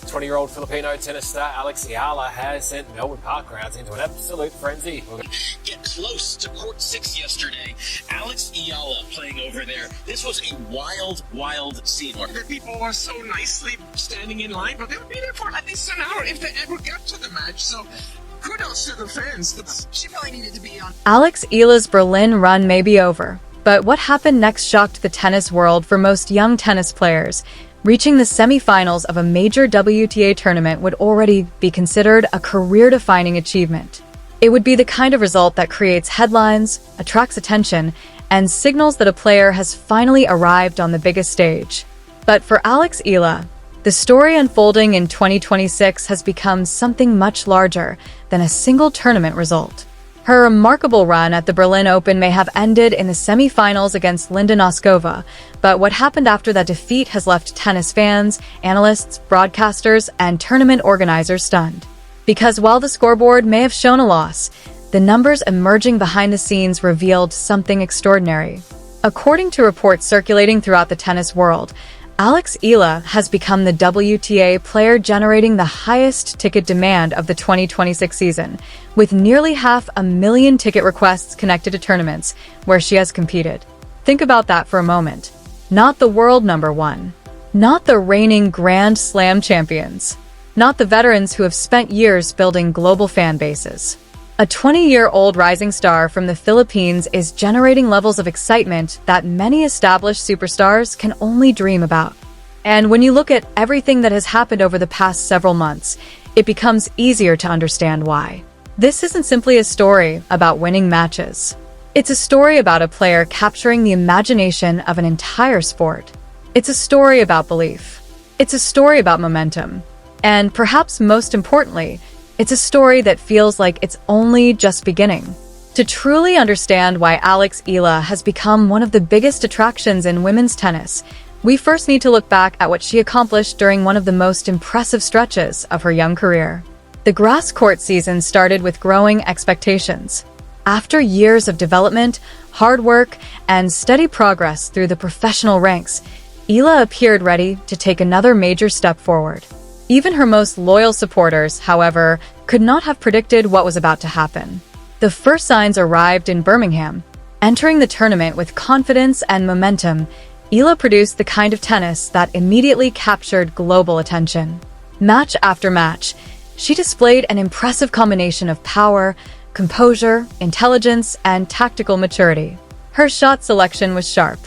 20-year-old Filipino tennis star Alex Eala has sent Melbourne Park crowds into an absolute frenzy. Get close to court 6 yesterday. Alex Eala playing over there. This was a wild scene. The people were so nicely standing in line, but they would be there for at least an hour if they ever got to the match. So kudos to the fans. She probably needed to be on. Alex Eala's Berlin run may be over, but what happened next shocked the tennis world for most young tennis players. Reaching the semi-finals of a major WTA tournament would already be considered a career-defining achievement. It would be the kind of result that creates headlines, attracts attention, and signals that a player has finally arrived on the biggest stage. But for Alex Eala, the story unfolding in 2026 has become something much larger than a single tournament result. Her remarkable run at the Berlin Open may have ended in the semi-finals against Linda Noskova, but what happened after that defeat has left tennis fans, analysts, broadcasters, and tournament organizers stunned. Because while the scoreboard may have shown a loss, the numbers emerging behind the scenes revealed something extraordinary. According to reports circulating throughout the tennis world, Alex Eala has become the WTA player generating the highest ticket demand of the 2026 season, with nearly 500,000 ticket requests connected to tournaments where she has competed. Think about that for a moment. Not the world number one. Not the reigning Grand Slam champions. Not the veterans who have spent years building global fan bases. A 20-year-old rising star from the Philippines is generating levels of excitement that many established superstars can only dream about. And when you look at everything that has happened over the past several months, it becomes easier to understand why. This isn't simply a story about winning matches. It's a story about a player capturing the imagination of an entire sport. It's a story about belief. It's a story about momentum. And perhaps most importantly, it's a story that feels like it's only just beginning. To truly understand why Alex Eala has become one of the biggest attractions in women's tennis, we first need to look back at what she accomplished during one of the most impressive stretches of her young career. The grass court season started with growing expectations. After years of development, hard work, and steady progress through the professional ranks, Eala appeared ready to take another major step forward. Even her most loyal supporters, however, could not have predicted what was about to happen. The first signs arrived in Birmingham. Entering the tournament with confidence and momentum, Eala produced the kind of tennis that immediately captured global attention. Match after match, she displayed an impressive combination of power, composure, intelligence, and tactical maturity. Her shot selection was sharp.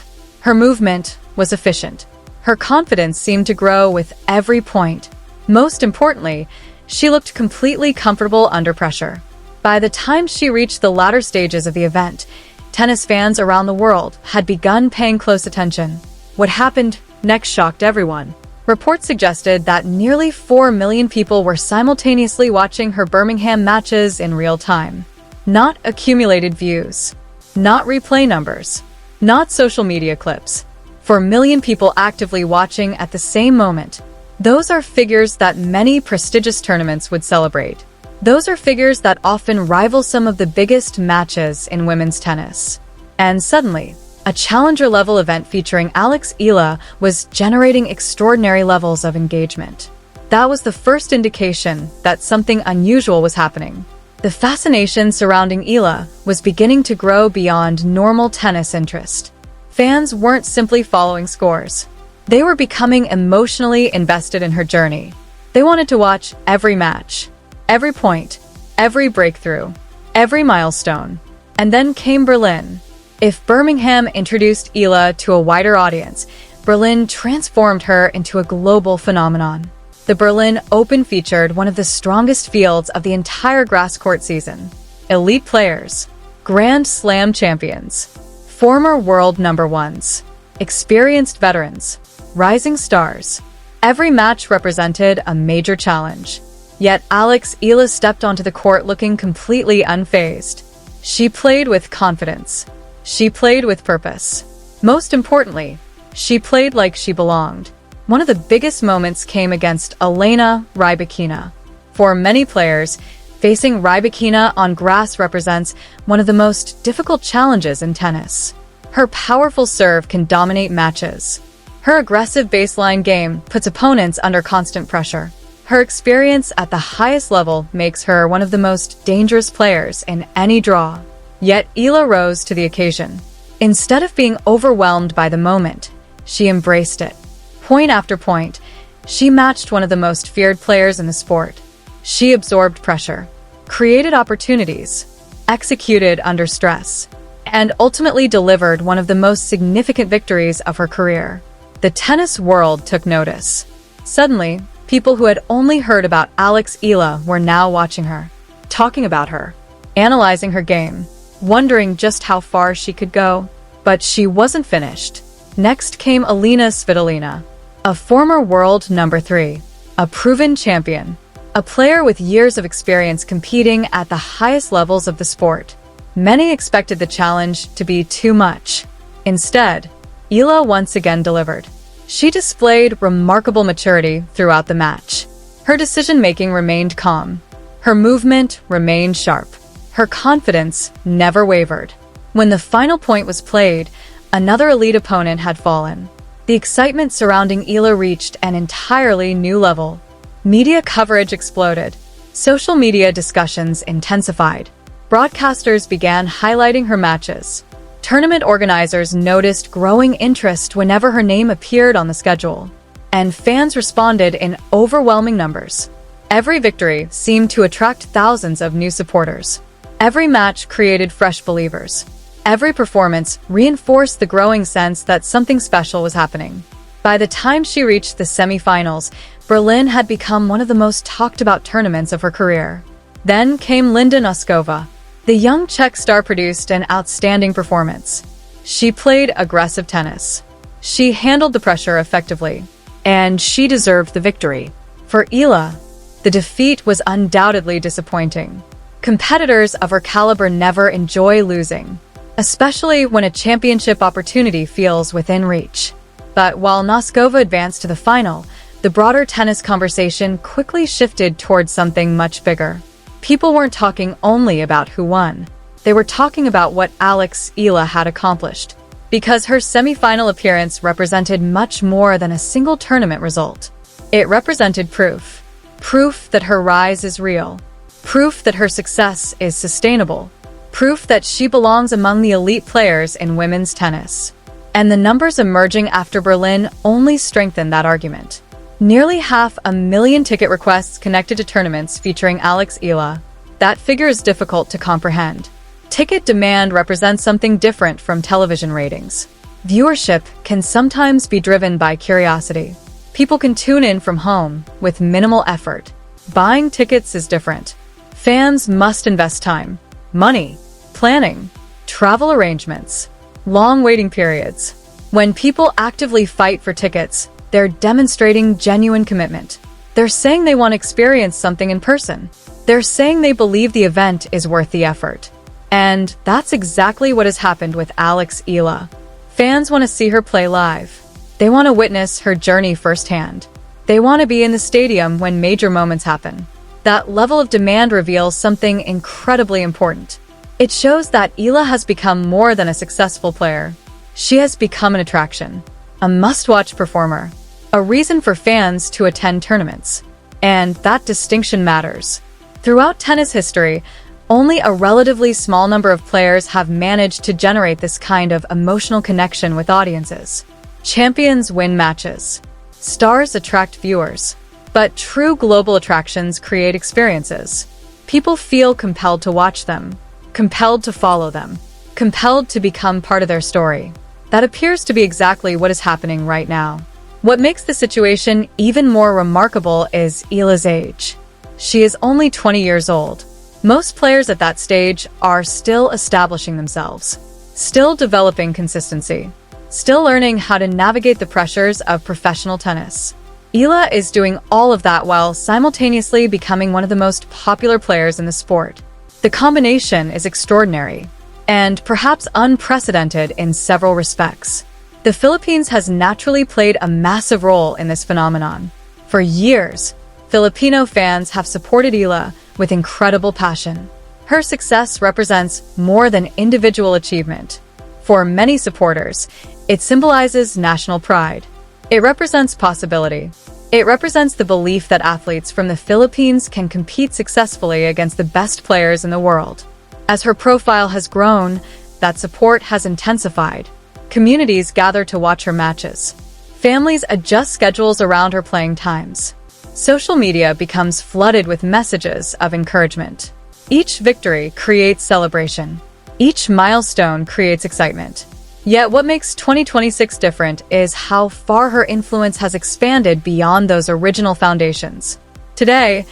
Her movement was efficient. Her confidence seemed to grow with every point. Most importantly, she looked completely comfortable under pressure. By the time she reached the latter stages of the event, tennis fans around the world had begun paying close attention. What happened next shocked everyone. Reports suggested that nearly 4 million people were simultaneously watching her Birmingham matches in real time. Not accumulated views. Not replay numbers. Not social media clips. 4 million people actively watching at the same moment. Those are figures that many prestigious tournaments would celebrate. Those are figures that often rival some of the biggest matches in women's tennis. And suddenly, a challenger-level event featuring Alex Eala was generating extraordinary levels of engagement. That was the first indication that something unusual was happening. The fascination surrounding Eala was beginning to grow beyond normal tennis interest. Fans weren't simply following scores. They were becoming emotionally invested in her journey. They wanted to watch every match, every point, every breakthrough, every milestone. And then came Berlin. If Birmingham introduced Eala to a wider audience, Berlin transformed her into a global phenomenon. The Berlin Open featured one of the strongest fields of the entire grass court season. Elite players, Grand Slam champions, former world number ones, experienced veterans, rising stars. Every match represented a major challenge. Yet Alex Eala stepped onto the court looking completely unfazed. She played with confidence. She played with purpose. Most importantly, she played like she belonged. One of the biggest moments came against Elena Rybakina. For many players, facing Rybakina on grass represents one of the most difficult challenges in tennis. Her powerful serve can dominate matches. Her aggressive baseline game puts opponents under constant pressure. Her experience at the highest level makes her one of the most dangerous players in any draw. Yet Eala rose to the occasion. Instead of being overwhelmed by the moment, she embraced it. Point after point, she matched one of the most feared players in the sport. She absorbed pressure, created opportunities, executed under stress, and ultimately delivered one of the most significant victories of her career. The tennis world took notice. Suddenly, people who had only heard about Alex Eala were now watching her, talking about her, analyzing her game, wondering just how far she could go. But she wasn't finished. Next came Alina Svitolina, a former world number 3, a proven champion, a player with years of experience competing at the highest levels of the sport. Many expected the challenge to be too much. Instead, Eala once again delivered. She displayed remarkable maturity throughout the match. Her decision-making remained calm. Her movement remained sharp. Her confidence never wavered. When the final point was played, another elite opponent had fallen. The excitement surrounding Eala reached an entirely new level. Media coverage exploded. Social media discussions intensified. Broadcasters began highlighting her matches. Tournament organizers noticed growing interest whenever her name appeared on the schedule. And fans responded in overwhelming numbers. Every victory seemed to attract thousands of new supporters. Every match created fresh believers. Every performance reinforced the growing sense that something special was happening. By the time she reached the semi-finals, Berlin had become one of the most talked-about tournaments of her career. Then came Linda Noskova. The young Czech star produced an outstanding performance. She played aggressive tennis. She handled the pressure effectively, and she deserved the victory. For Eala, the defeat was undoubtedly disappointing. Competitors of her caliber never enjoy losing, especially when a championship opportunity feels within reach. But while Noskova advanced to the final, the broader tennis conversation quickly shifted towards something much bigger. People weren't talking only about who won. They were talking about what Alex Eala had accomplished, because her semi-final appearance represented much more than a single tournament result. It represented proof. Proof that her rise is real. Proof that her success is sustainable. Proof that she belongs among the elite players in women's tennis. And the numbers emerging after Berlin only strengthened that argument. Nearly 500,000 ticket requests connected to tournaments featuring Alex Eala. That figure is difficult to comprehend. Ticket demand represents something different from television ratings. Viewership can sometimes be driven by curiosity. People can tune in from home with minimal effort. Buying tickets is different. Fans must invest time, money, planning, travel arrangements, long waiting periods. When people actively fight for tickets, they're demonstrating genuine commitment. They're saying they want to experience something in person. They're saying they believe the event is worth the effort. And that's exactly what has happened with Alex Eala. Fans want to see her play live. They want to witness her journey firsthand. They want to be in the stadium when major moments happen. That level of demand reveals something incredibly important. It shows that Eala has become more than a successful player. She has become an attraction, a must-watch performer, a reason for fans to attend tournaments. And that distinction matters. Throughout tennis history, only a relatively small number of players have managed to generate this kind of emotional connection with audiences. Champions win matches. Stars attract viewers. But true global attractions create experiences. People feel compelled to watch them, compelled to follow them, compelled to become part of their story. That appears to be exactly what is happening right now. What makes the situation even more remarkable is Eala's age. She is only 20 years old. Most players at that stage are still establishing themselves, still developing consistency, still learning how to navigate the pressures of professional tennis. Eala is doing all of that while simultaneously becoming one of the most popular players in the sport. The combination is extraordinary, and perhaps unprecedented in several respects. The Philippines has naturally played a massive role in this phenomenon. For years, Filipino fans have supported Eala with incredible passion. Her success represents more than individual achievement. For many supporters, it symbolizes national pride. It represents possibility. It represents the belief that athletes from the Philippines can compete successfully against the best players in the world. As her profile has grown, that support has intensified. Communities gather to watch her matches. Families adjust schedules around her playing times. Social media becomes flooded with messages of encouragement. Each victory creates celebration. Each milestone creates excitement. Yet what makes 2026 different is how far her influence has expanded beyond those original foundations. Today,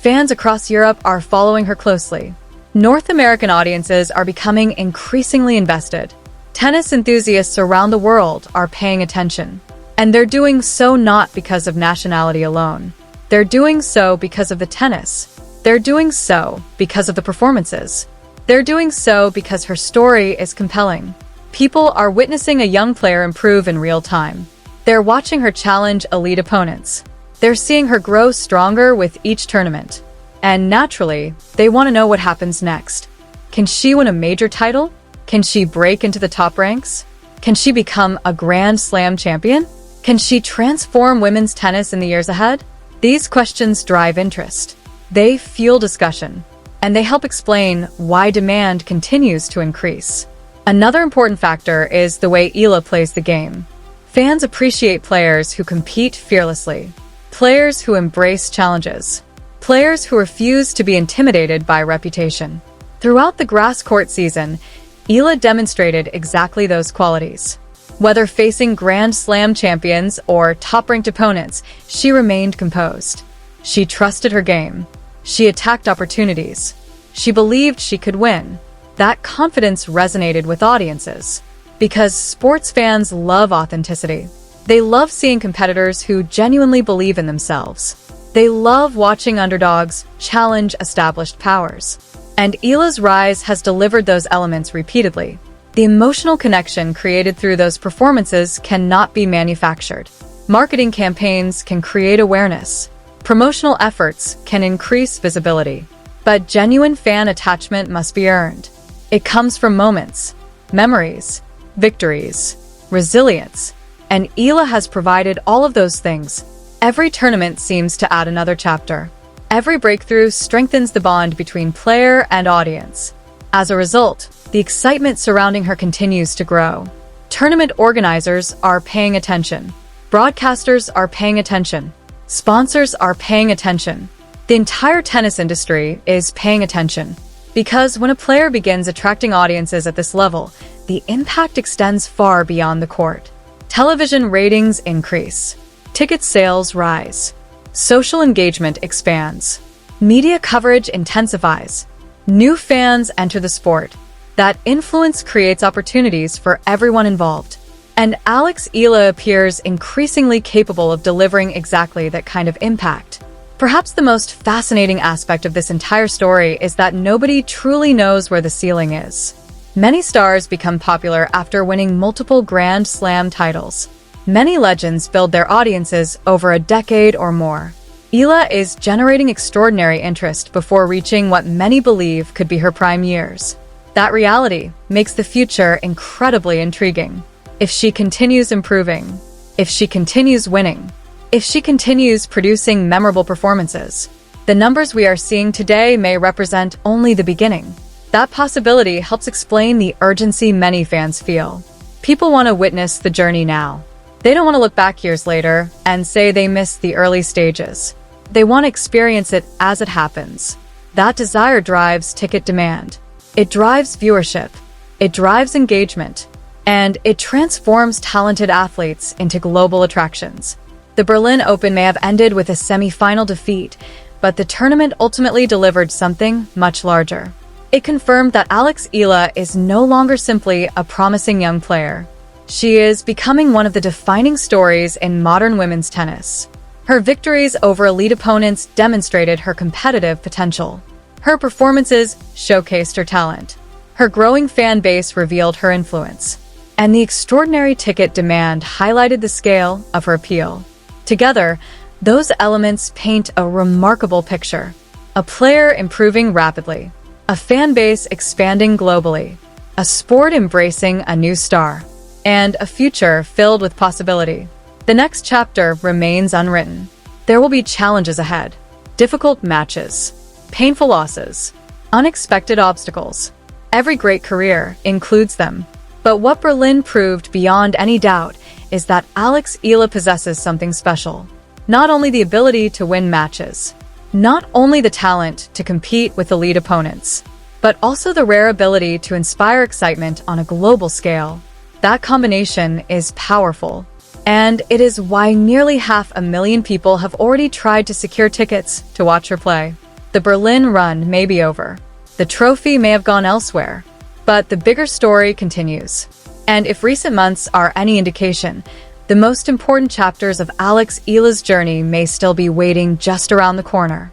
fans across Europe are following her closely. North American audiences are becoming increasingly invested. Tennis enthusiasts around the world are paying attention. And they're doing so not because of nationality alone. They're doing so because of the tennis. They're doing so because of the performances. They're doing so because her story is compelling. People are witnessing a young player improve in real time. They're watching her challenge elite opponents. They're seeing her grow stronger with each tournament. And naturally, they want to know what happens next. Can she win a major title? Can she break into the top ranks? Can she become a Grand Slam champion? Can she transform women's tennis in the years ahead? These questions drive interest. They fuel discussion, and they help explain why demand continues to increase. Another important factor is the way Eala plays the game. Fans appreciate players who compete fearlessly, players who embrace challenges, players who refuse to be intimidated by reputation. Throughout the grass court season, Eala demonstrated exactly those qualities. Whether facing Grand Slam champions or top-ranked opponents, she remained composed. She trusted her game. She attacked opportunities. She believed she could win. That confidence resonated with audiences. Because sports fans love authenticity. They love seeing competitors who genuinely believe in themselves. They love watching underdogs challenge established powers. And Eala's rise has delivered those elements repeatedly. The emotional connection created through those performances cannot be manufactured. Marketing campaigns can create awareness. Promotional efforts can increase visibility. But genuine fan attachment must be earned. It comes from moments, memories, victories, resilience, and Eala has provided all of those things. Every tournament seems to add another chapter. Every breakthrough strengthens the bond between player and audience. As a result, the excitement surrounding her continues to grow. Tournament organizers are paying attention. Broadcasters are paying attention. Sponsors are paying attention. The entire tennis industry is paying attention. Because when a player begins attracting audiences at this level, the impact extends far beyond the court. Television ratings increase. Ticket sales rise. Social engagement expands. Media coverage intensifies. New fans enter the sport. That influence creates opportunities for everyone involved. And Eala appears increasingly capable of delivering exactly that kind of impact. Perhaps the most fascinating aspect of this entire story is that nobody truly knows where the ceiling is. Many stars become popular after winning multiple Grand Slam titles. Many legends build their audiences over a decade or more. Eala is generating extraordinary interest before reaching what many believe could be her prime years. That reality makes the future incredibly intriguing. If she continues improving, if she continues winning, if she continues producing memorable performances, the numbers we are seeing today may represent only the beginning. That possibility helps explain the urgency many fans feel. People want to witness the journey now. They don't want to look back years later and say they missed the early stages. They want to experience it as it happens. That desire drives ticket demand. It drives viewership. It drives engagement. And it transforms talented athletes into global attractions. The Berlin Open may have ended with a semi-final defeat, but the tournament ultimately delivered something much larger. It confirmed that Eala is no longer simply a promising young player. She is becoming one of the defining stories in modern women's tennis. Her victories over elite opponents demonstrated her competitive potential. Her performances showcased her talent. Her growing fan base revealed her influence. And the extraordinary ticket demand highlighted the scale of her appeal. Together, those elements paint a remarkable picture. A player improving rapidly. A fan base expanding globally. A sport embracing a new star. And a future filled with possibility. The next chapter remains unwritten. There will be challenges ahead, difficult matches, painful losses, unexpected obstacles. Every great career includes them. But what Berlin proved beyond any doubt is that Eala possesses something special. Not only the ability to win matches, not only the talent to compete with elite opponents, but also the rare ability to inspire excitement on a global scale. That combination is powerful, and it is why nearly 500,000 people have already tried to secure tickets to watch her play. The Berlin run may be over. The trophy may have gone elsewhere, but the bigger story continues. And if recent months are any indication, the most important chapters of Eala's journey may still be waiting just around the corner.